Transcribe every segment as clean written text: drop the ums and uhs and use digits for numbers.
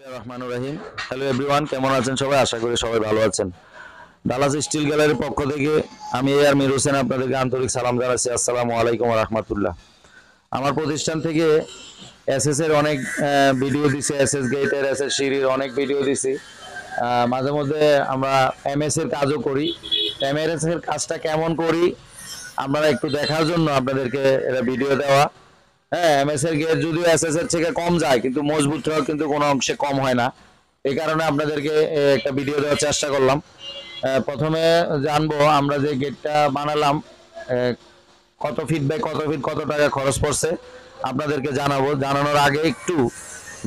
বিসমিল্লাহির রহমানির রহিম। Hello everyone, কেমন আছেন সবাই? আশা করি সবাই ভালো আছেন। ডালাস স্টিল গ্যালারির পক্ষ থেকে আমি আর মির হোসেন আপনাদেরকে আন্তরিক সালাম জানাচ্ছি। আসসালামু আলাইকুম ওয়া রাহমাতুল্লাহ। আমার প্রতিষ্ঠান থেকে এসএস এর অনেক ভিডিও দিছি, এসএস গেটের, এসএস সিঁড়ির অনেক ভিডিও দিছি। মাঝে মধ্যে আমরা এমএস এর কাজও করি। এমএস এর কাজটা কেমন করি আপনারা একটু দেখার জন্য আপনাদেরকে এটা ভিডিও দেওয়া। হ্যাঁ, এমএস এর গেট যদিও এসএস এর থেকে কম যায় কিন্তু মজবুতটাও কিন্তু কোনো অংশে কম হয় না। এই কারণে আপনাদেরকে একটা ভিডিও দেওয়ার চেষ্টা করলাম। প্রথমে জানবো আমরা যে গেটটা বানালাম কত ফিট বাই কত ফিট, কত টাকা খরচ পড়ছে আপনাদেরকে জানাবো। জানানোর আগে একটু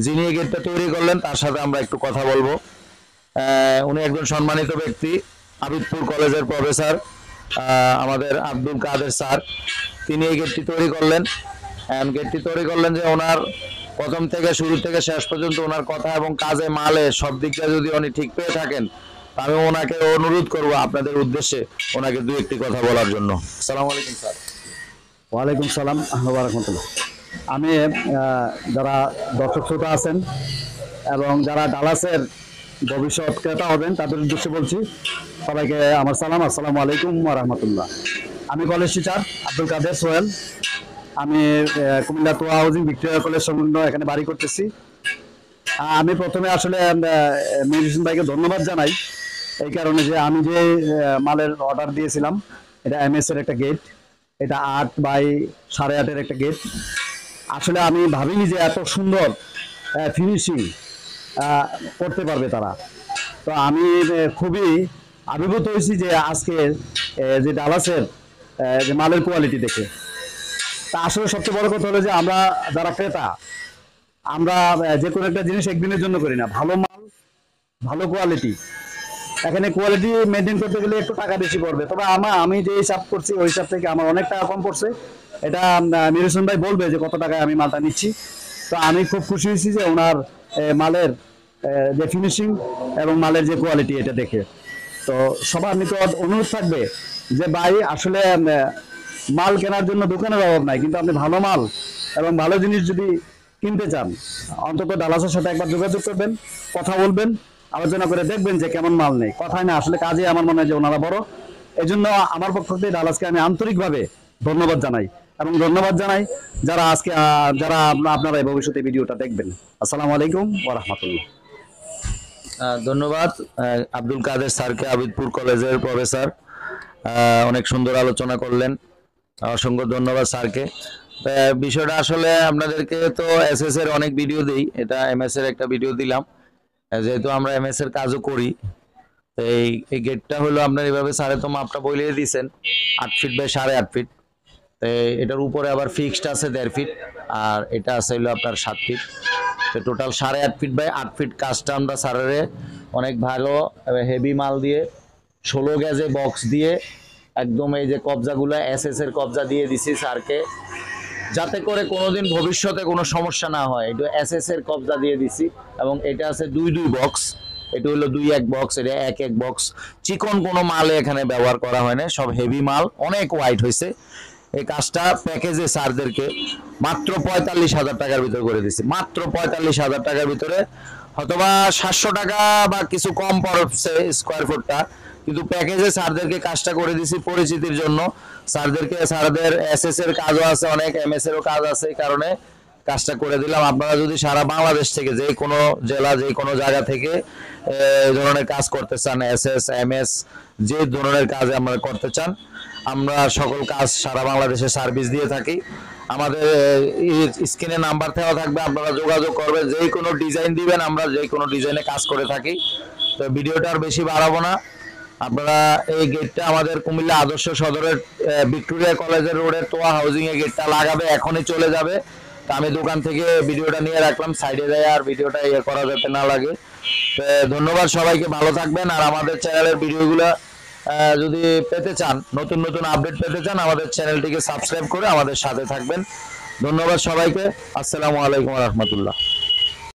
যিনি এই গেটটা তৈরি করলেন তার সাথে আমরা একটু কথা বলবো। উনি একজন সম্মানিত ব্যক্তি, আবিদপুর কলেজের প্রফেসর আমাদের আব্দুল কাদের স্যার। তিনি এই গেটটি তৈরি করলেন। গেটটি তৈরি করলেন যে ওনার প্রথম থেকে শুরু থেকে শেষ পর্যন্ত ওনার কথা এবং কাজে মালে সব দিকটা যদি উনি ঠিক পেয়ে থাকেন, আমি ওনাকে অনুরোধ করবো আপনাদের উদ্দেশ্যে ওনাকে দু একটি কথা বলার জন্য। আসসালামু আলাইকুম স্যার। ওয়ালাইকুম সালাম ওয়া রাহমাতুল্লাহ। আমি যারা দর্শক শ্রোতা আছেন এবং যারা ডালাসের ভবিষ্যৎ ক্রেতা হবেন তাদের উদ্দেশ্যে বলছি, সবাইকে আমার সালাম, আসসালামু আলাইকুম ওয়া রাহমাতুল্লাহ। আমি কলেজ টিচার আব্দুল কাদের সোহেল। আমি কুমিল্লা তোয়া হাউজিং ভিক্টোরিয়া কলেজ সংলগ্ন এখানে বাড়ি করতেছি। আমি প্রথমে আসলে মির হোসেন ভাইকে ধন্যবাদ জানাই এই কারণে যে আমি যে মালের অর্ডার দিয়েছিলাম, এটা এমএস এর একটা গেট, এটা 8 বাই 8.5-এর একটা গেট। আসলে আমি ভাবিনি যে এত সুন্দর ফিনিশিং করতে পারবে তারা। তো আমি খুবই আবির্ভূত হয়েছি যে আজকে যে ডালাসের যে মালের কোয়ালিটি দেখে। তা আসলে সবচেয়ে বড় কথা হলো যে আমরা যারা ক্রেতা, আমরা যে কোনো একটা জিনিস একদিনের জন্য করি না। ভালো মাল, ভালো কোয়ালিটি, এখানে কোয়ালিটি মেনটেন করতে গেলে একটু টাকা বেশি পড়বে, তবে আমি যে হিসাব করছি ওই হিসাব থেকে আমার অনেক টাকা কম পড়ছে। এটা মির হোসেন ভাই বলবে যে কত টাকায় আমি মালটা নিচ্ছি। তো আমি খুব খুশি হয়েছি যে ওনার মালের যে ফিনিশিং এবং মালের যে কোয়ালিটি এটা দেখে। তো সবার নিকট অনুরোধ থাকবে যে ভাই আসলে মাল কেনার জন্য দোকানের অভাব নাই, কিন্তু আপনি ভালো মাল এবং ভালো জিনিস যদি কিনতে চান অন্তত ডালাসের সাথে একবার যোগাযোগ করবেন, কথা বলবেন, আলোচনা করে দেখবেন যে কেমন মাল নেই। কথায় না, আসলে কাজে আমার মনে হয় যে ওনারা বড়। এই জন্য আমার পক্ষ থেকে ডালাসকে আমি আন্তরিকভাবে ধন্যবাদ জানাই এবং ধন্যবাদ জানাই যারা আজকে যারা আপনারা ভবিষ্যতে ভিডিওটা দেখবেন। আসসালামু আলাইকুম ওয়া রাহমাতুল্লাহ। ধন্যবাদ আব্দুল কাদের স্যারকে, আবিদপুর কলেজের প্রফেসর। অনেক সুন্দর আলোচনা করলেন, অসংখ্য ধন্যবাদ স্যারকে। বিষয়টা আসলে আপনাদেরকে তো এসএস এর অনেক ভিডিও দিই, এটা এমএস এর একটা ভিডিও দিলাম। যেহেতু আমরা এমএস এর কাজও করি, এই গেটটা হলো আপনার এইভাবে সাড়ে তো মাপটা বইলিয়ে দিয়েছেন 8 ফিট বাই 8.5 ফিট। এটার উপরে আবার ফিক্সড আছে 1.5 ফিট, আর এটা আছে হলো আপনার 7 ফিট। তো টোটাল 8.5 ফিট বাই 8 ফিট কাজটা আমরা সারের অনেক ভালো হেভি মাল দিয়ে 16 গেজে বক্স দিয়ে একদম এই যে কবজাগুলো এসএস এর কবজা দিয়ে দিছি স্যারকে, যাতে করে কোনোদিন ভবিষ্যতে কোনো সমস্যা না হয়। এটা এসএস এর কবজা দিয়ে দিছি এবং এটা আছে 2 বক্স। এটা হলো 2-1 বক্স, এটা 1-1 বক্স। চিকন কোনো মালে এখানে ব্যবহার করা হয় না, সব হেভি মাল, অনেক ওয়াইট হয়েছে। এই কাজটা প্যাকেজে স্যারদেরকে মাত্র 45,000 টাকার ভিতরে করে দিছি, মাত্র 45,000 টাকার ভিতরে। হয়তোবা 700 টাকা বা কিছু কম পড়ছে স্কোয়ার ফুটটা, কিন্তু প্যাকেজে স্যারদেরকে কাজটা করে দিছি পরিচিতির জন্য। স্যারদের এসএস এর কাজও আছে, অনেক এমএস এরও কাজ আছে, এই কারণে কাজটা করে দিলাম। আপনারা যদি সারা বাংলাদেশ থেকে যে কোনো জেলা, যে কোনো জায়গা থেকে এই ধরনের কাজ করতে চান, এসএস এমএস যে ধরনের কাজ আমরা করতে চান, আমরা সকল কাজ সারা বাংলাদেশে সার্ভিস দিয়ে থাকি। আমাদের স্ক্রিনে নাম্বার দেওয়া থাকবে, আপনারা যোগাযোগ করবেন। যেই কোনো ডিজাইন দিবেন, আমরা যেই কোনো ডিজাইনে কাজ করে থাকি। তো ভিডিওটা আর বেশি বাড়াবো না। আপনারা এই গেটটা আমাদের কুমিল্লা আদর্শ সদরের ভিক্টোরিয়া কলেজের রোডের তোয়া হাউজিং এ গেটটা লাগাবে, এখনই চলে যাবে। তা আমি দোকান থেকে ভিডিওটা নিয়ে রাখলাম, সাইডে যায় আর ভিডিওটা করা যাতে না লাগে। ধন্যবাদ সবাইকে, ভালো থাকবেন। আর আমাদের চ্যানেলের ভিডিওগুলো যদি পেতে চান, নতুন নতুন আপডেট পেতে চান, আমাদের চ্যানেলটিকে সাবস্ক্রাইব করে আমাদের সাথে থাকবেন। ধন্যবাদ সবাইকে। আসসালামু আলাইকুম ওয়া রাহমাতুল্লাহ।